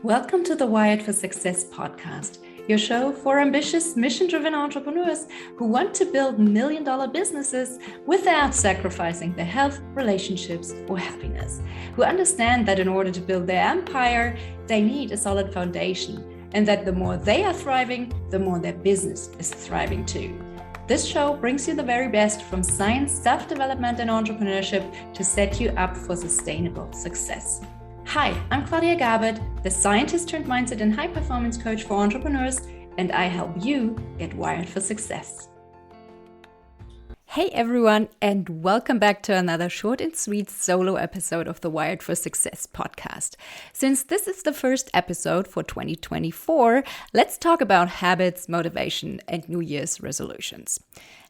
Welcome to the Wired for Success podcast, your show for ambitious, mission-driven entrepreneurs who want to build million-dollar businesses without sacrificing their health, relationships, or happiness, who understand that in order to build their empire, they need a solid foundation, and that the more they are thriving, the more their business is thriving too. This show brings you the very best from science, self-development, and entrepreneurship to set you up for sustainable success. Hi, I'm Claudia Garbutt, the scientist turned mindset and high-performance coach for entrepreneurs, and I help you get wired for success. Hey everyone, and welcome back to another short and sweet solo episode of the Wired for Success podcast. Since this is the first episode for 2024, let's talk about habits, motivation, and New Year's resolutions.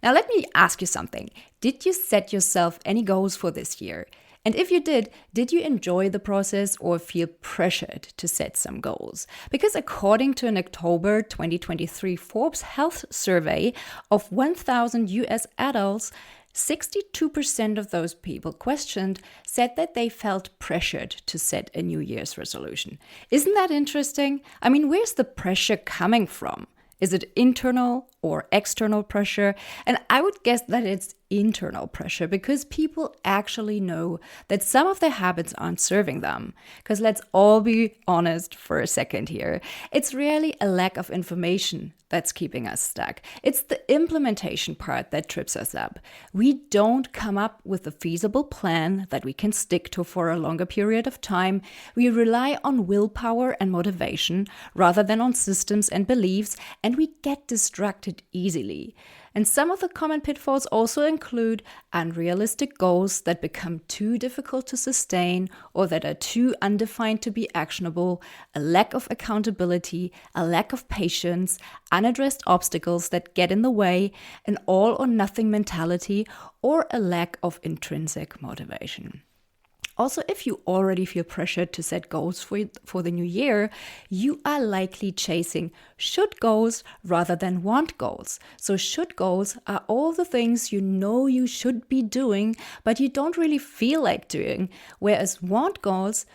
Now let me ask you something. Did you set yourself any goals for this year? And if you did you enjoy the process or feel pressured to set some goals? Because according to an October 2023 Forbes Health survey of 1,000 US adults, 62% of those people questioned said that they felt pressured to set a New Year's resolution. Isn't that interesting? I mean, where's the pressure coming from? Is it internal or external pressure? And I would guess that it's internal pressure because people actually know that some of their habits aren't serving them. Because let's all be honest for a second here. It's really a lack of information that's keeping us stuck. It's the implementation part that trips us up. We don't come up with a feasible plan that we can stick to for a longer period of time. We rely on willpower and motivation rather than on systems and beliefs, and we get distracted easily. And some of the common pitfalls also include unrealistic goals that become too difficult to sustain or that are too undefined to be actionable, a lack of accountability, a lack of patience, unaddressed obstacles that get in the way, an all or nothing mentality, or a lack of intrinsic motivation. Also, if you already feel pressured to set goals for the new year, you are likely chasing should goals rather than want goals. So should goals are all the things you know you should be doing, but you don't really feel like doing, whereas want goals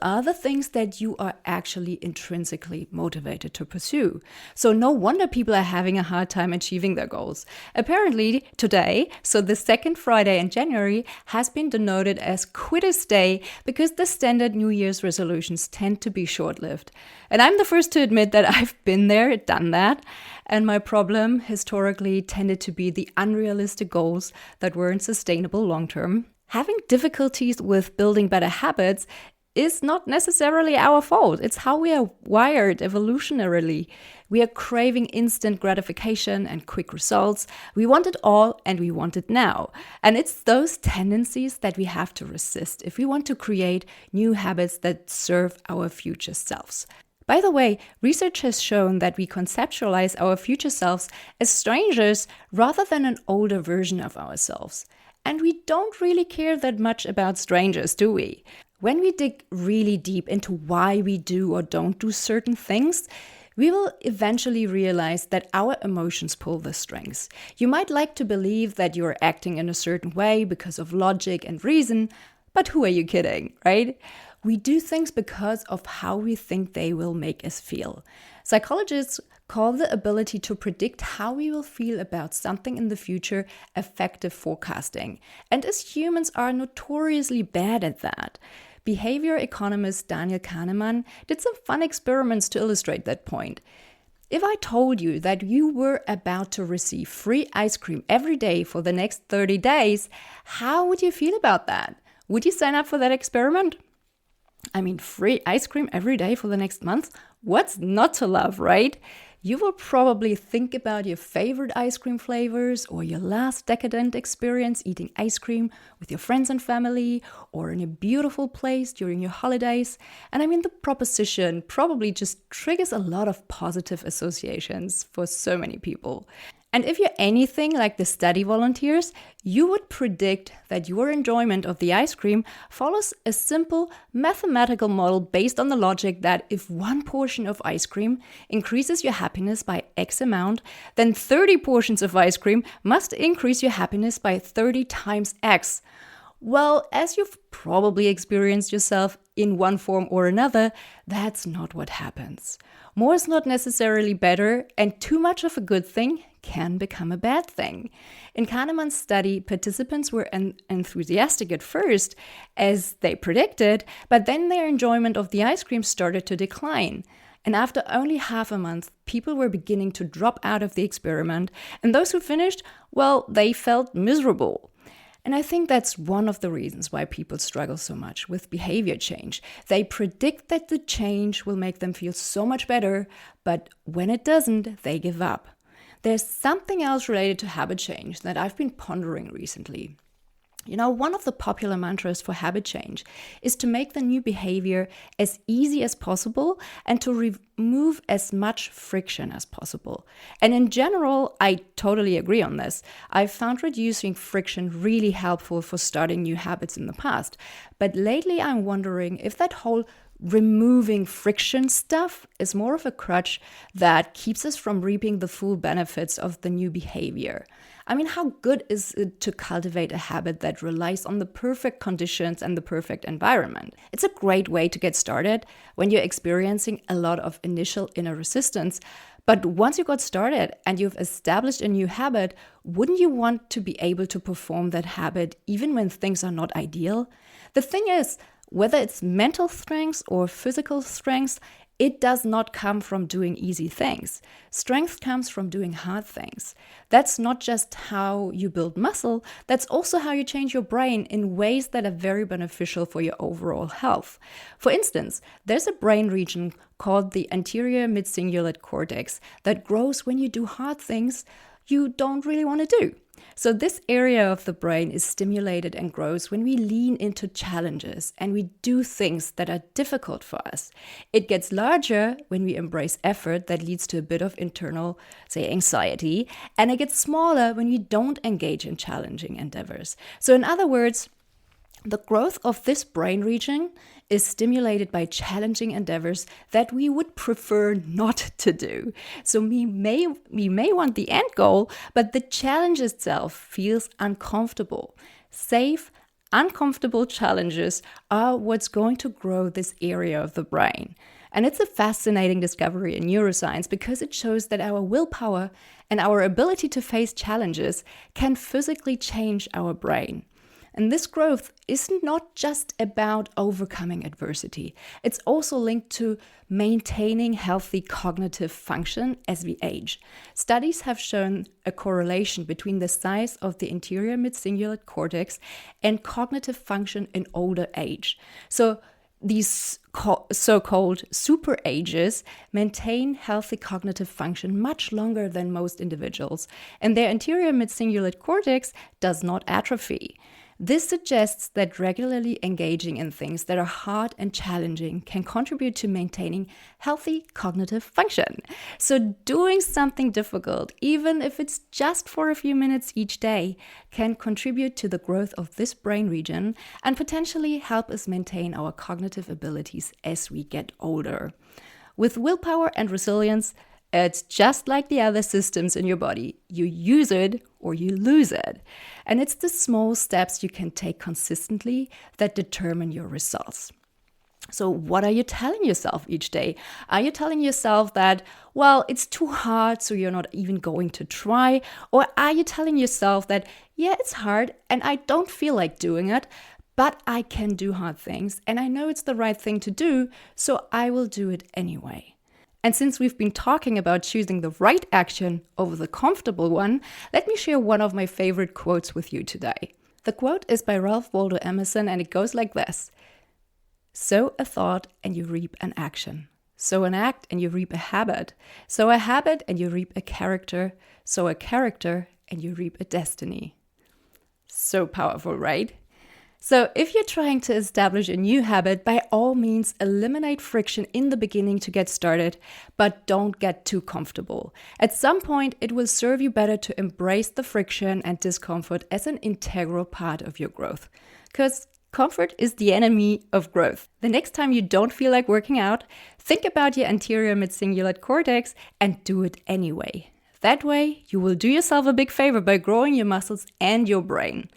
are the things that you are actually intrinsically motivated to pursue. So no wonder people are having a hard time achieving their goals. Apparently today, so the second Friday in January, has been denoted as Quitters Day because the standard New Year's resolutions tend to be short-lived. And I'm the first to admit that I've been there, done that. And my problem historically tended to be the unrealistic goals that weren't sustainable long-term. Having difficulties with building better habits is not necessarily our fault. It's how we are wired evolutionarily. We are craving instant gratification and quick results. We want it all and we want it now. And it's those tendencies that we have to resist if we want to create new habits that serve our future selves. By the way, research has shown that we conceptualize our future selves as strangers rather than an older version of ourselves. And we don't really care that much about strangers, do we? When we dig really deep into why we do or don't do certain things, we will eventually realize that our emotions pull the strings. You might like to believe that you are acting in a certain way because of logic and reason, but who are you kidding, right? We do things because of how we think they will make us feel. Psychologists call the ability to predict how we will feel about something in the future effective forecasting. And as humans are notoriously bad at that. Behavior economist Daniel Kahneman did some fun experiments to illustrate that point. If I told you that you were about to receive free ice cream every day for the next 30 days, how would you feel about that? Would you sign up for that experiment? I mean, free ice cream every day for the next month? What's not to love, right? You will probably think about your favorite ice cream flavors or your last decadent experience eating ice cream with your friends and family or in a beautiful place during your holidays. And I mean, the proposition probably just triggers a lot of positive associations for so many people. And if you're anything like the study volunteers, you would predict that your enjoyment of the ice cream follows a simple mathematical model based on the logic that if one portion of ice cream increases your happiness by X amount, then 30 portions of ice cream must increase your happiness by 30 times X. Well, as you've probably experienced yourself, in one form or another, that's not what happens. More is not necessarily better, and too much of a good thing can become a bad thing. In Kahneman's study, participants were enthusiastic at first, as they predicted, but then their enjoyment of the ice cream started to decline. And after only half a month, people were beginning to drop out of the experiment, and those who finished, well, they felt miserable. And I think that's one of the reasons why people struggle so much with behavior change. They predict that the change will make them feel so much better, but when it doesn't, they give up. There's something else related to habit change that I've been pondering recently. You know, one of the popular mantras for habit change is to make the new behavior as easy as possible and to remove as much friction as possible. And in general, I totally agree on this. I've found reducing friction really helpful for starting new habits in the past. But lately, I'm wondering if that whole removing friction stuff is more of a crutch that keeps us from reaping the full benefits of the new behavior. I mean, how good is it to cultivate a habit that relies on the perfect conditions and the perfect environment? It's a great way to get started when you're experiencing a lot of initial inner resistance. But once you got started and you've established a new habit, wouldn't you want to be able to perform that habit even when things are not ideal? The thing is, whether it's mental strength or physical strength, it does not come from doing easy things. Strength comes from doing hard things. That's not just how you build muscle, that's also how you change your brain in ways that are very beneficial for your overall health. For instance, there's a brain region called the anterior mid-cingulate cortex that grows when you do hard things you don't really want to do. So this area of the brain is stimulated and grows when we lean into challenges and we do things that are difficult for us. It gets larger when we embrace effort that leads to a bit of internal, say, anxiety, and it gets smaller when we don't engage in challenging endeavors. So in other words, the growth of this brain region is stimulated by challenging endeavors that we would prefer not to do. So we may want the end goal, but the challenge itself feels uncomfortable. Safe, uncomfortable challenges are what's going to grow this area of the brain. And it's a fascinating discovery in neuroscience because it shows that our willpower and our ability to face challenges can physically change our brain. And this growth is not just about overcoming adversity. It's also linked to maintaining healthy cognitive function as we age. Studies have shown a correlation between the size of the anterior mid-cingulate cortex and cognitive function in older age. So these so-called super ages maintain healthy cognitive function much longer than most individuals, and their anterior mid-cingulate cortex does not atrophy. This suggests that regularly engaging in things that are hard and challenging can contribute to maintaining healthy cognitive function. So doing something difficult, even if it's just for a few minutes each day, can contribute to the growth of this brain region and potentially help us maintain our cognitive abilities as we get older. With willpower and resilience, it's just like the other systems in your body. You use it or you lose it. And it's the small steps you can take consistently that determine your results. So what are you telling yourself each day? Are you telling yourself that, well, it's too hard, so you're not even going to try? Or are you telling yourself that, yeah, it's hard and I don't feel like doing it, but I can do hard things and I know it's the right thing to do, so I will do it anyway? And since we've been talking about choosing the right action over the comfortable one, let me share one of my favorite quotes with you today. The quote is by Ralph Waldo Emerson, and it goes like this: sow a thought and you reap an action. Sow an act and you reap a habit. Sow a habit and you reap a character. Sow a character and you reap a destiny. So powerful, right? So if you're trying to establish a new habit, by all means, eliminate friction in the beginning to get started, but don't get too comfortable. At some point, it will serve you better to embrace the friction and discomfort as an integral part of your growth. Because comfort is the enemy of growth. The next time you don't feel like working out, think about your anterior mid-cingulate cortex and do it anyway. That way, you will do yourself a big favor by growing your muscles and your brain.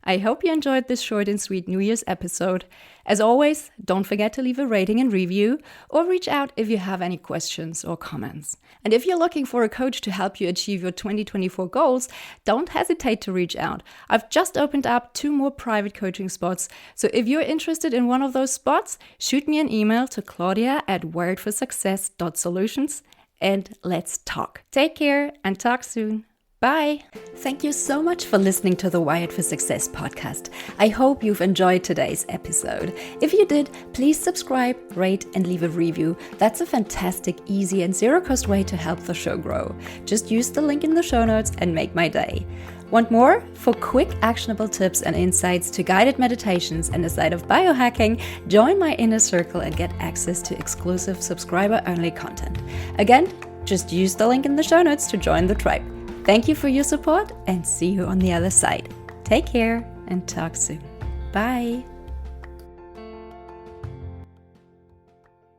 I hope you enjoyed this short and sweet New Year's episode. As always, don't forget to leave a rating and review or reach out if you have any questions or comments. And if you're looking for a coach to help you achieve your 2024 goals, don't hesitate to reach out. I've just opened up 2 more private coaching spots. So if you're interested in one of those spots, shoot me an email to claudia@wiredforsuccess.solutions and let's talk. Take care and talk soon. Bye. Thank you so much for listening to the Wired for Success podcast. I hope you've enjoyed today's episode. If you did, please subscribe, rate, and leave a review. That's a fantastic, easy, and zero-cost way to help the show grow. Just use the link in the show notes and make my day. Want more? For quick, actionable tips and insights to guided meditations and a side of biohacking, join my inner circle and get access to exclusive subscriber-only content. Again, just use the link in the show notes to join the tribe. Thank you for your support and see you on the other side. Take care and talk soon. Bye.